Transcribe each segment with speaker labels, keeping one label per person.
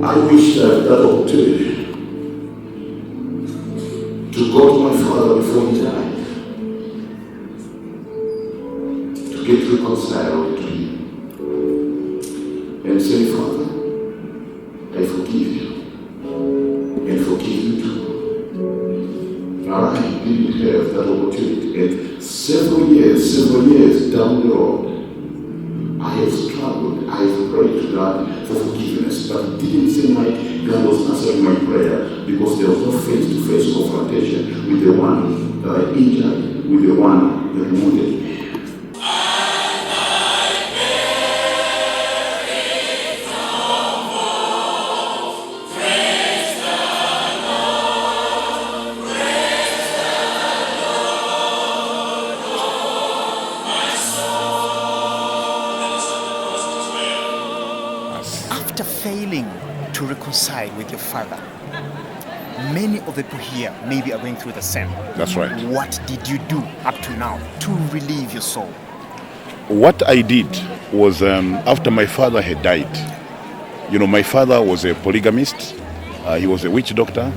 Speaker 1: I wish that opportunity to go to my father before he died, to get reconciled to him, and say, Father, I forgive you, and forgive you too. Now, I didn't have that opportunity, and several years down the road, I have struggled, I have prayed to God for forgiveness, but it didn't seem like God was answering my prayer because there was no face-to-face confrontation with the one that I injured, with the one that wounded me.
Speaker 2: After failing to reconcile with your father, many of the people here maybe are going through the same.
Speaker 3: That's right.
Speaker 2: What did you do up to now to relieve your soul?
Speaker 3: What I did was after my father had died, my father was a polygamist. He was a witch doctor.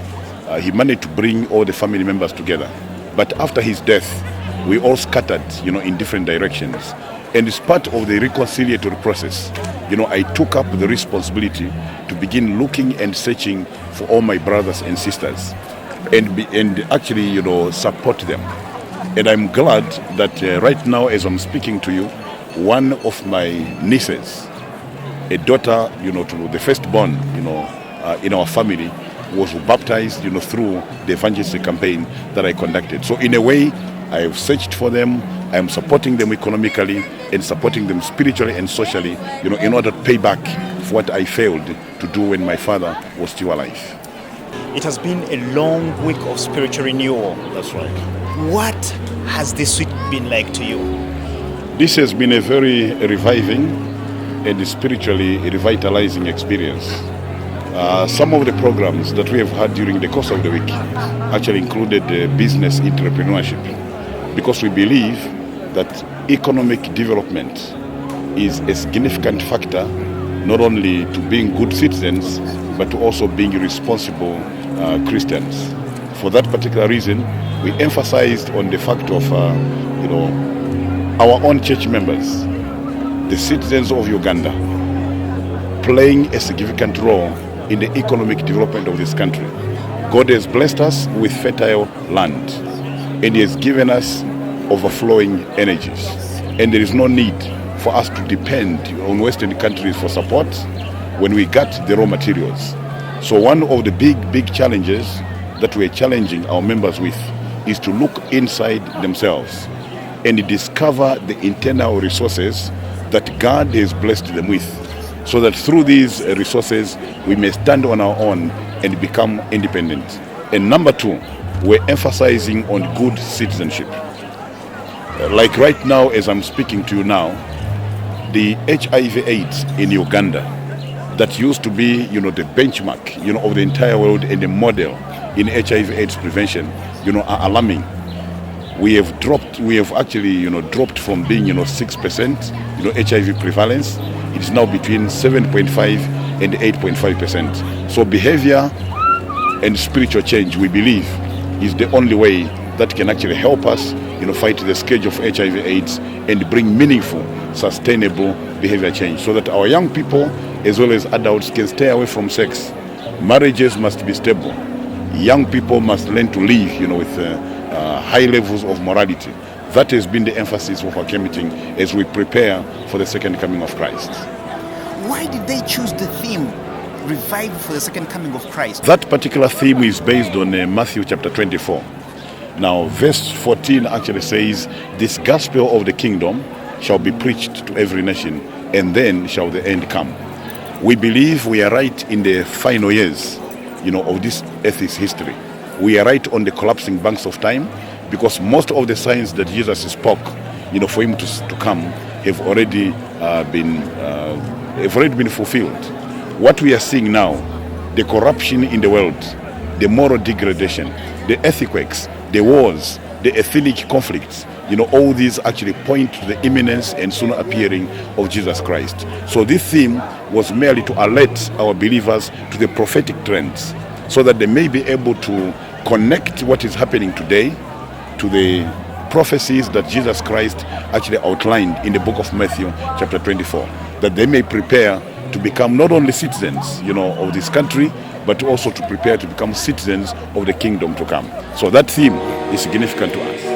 Speaker 3: He managed to bring all the family members together. But after his death, we all scattered, in different directions. And as part of the reconciliatory process, I took up the responsibility to begin looking and searching for all my brothers and sisters and actually, support them. And I'm glad that right now, as I'm speaking to you, one of my nieces, a daughter, to the firstborn, in our family, was baptized, through the evangelistic campaign that I conducted. So in a way, I have searched for them. I am supporting them economically and supporting them spiritually and socially, in order to pay back for what I failed to do when my father was still alive.
Speaker 2: It has been a long week of spiritual renewal.
Speaker 3: That's right.
Speaker 2: What has this week been like to you?
Speaker 3: This has been a very reviving and spiritually revitalizing experience. Some of the programs that we have had during the course of the week actually included business entrepreneurship, because we believe that economic development is a significant factor not only to being good citizens but to also being responsible Christians. For that particular reason, we emphasized on the fact of our own church members, the citizens of Uganda, playing a significant role in the economic development of this country. God has blessed us with fertile land, and He has given us overflowing energies. And there is no need for us to depend on Western countries for support when we got the raw materials. So one of the big challenges that we're challenging our members with is to look inside themselves and discover the internal resources that God has blessed them with, so that through these resources we may stand on our own and become independent. And number two, we're emphasizing on good citizenship. Like right now, as I'm speaking to you now, the HIV/AIDS in Uganda, that used to be, the benchmark, of the entire world and the model in HIV/AIDS prevention, are alarming. We have actually, dropped from being, 6%, HIV prevalence. It is now between 7.5 and 8.5%. So behavior and spiritual change, we believe, is the only way that can actually help us, fight the scourge of HIV/AIDS and bring meaningful, sustainable behavior change, so that our young people, as well as adults, can stay away from sex. Marriages must be stable. Young people must learn to live, with high levels of morality. That has been the emphasis of our Campmeeting as we prepare for the second coming of Christ.
Speaker 2: Why did they choose the theme, Revive for the Second Coming of Christ?
Speaker 3: That particular theme is based on Matthew chapter 24. Now, verse 14 actually says, "This gospel of the kingdom shall be preached to every nation, and then shall the end come." We believe we are right in the final years, of this earth's history. We are right on the collapsing banks of time, because most of the signs that Jesus spoke, for him to come, have already been fulfilled. What we are seeing now, the corruption in the world, the moral degradation, the earthquakes, the wars, the ethnic conflicts, all these actually point to the imminence and sooner appearing of Jesus Christ. So this theme was merely to alert our believers to the prophetic trends, so that they may be able to connect what is happening today to the prophecies that Jesus Christ actually outlined in the book of Matthew chapter 24, that they may prepare to become not only citizens, of this country, but also to prepare to become citizens of the kingdom to come. So that theme is significant to us.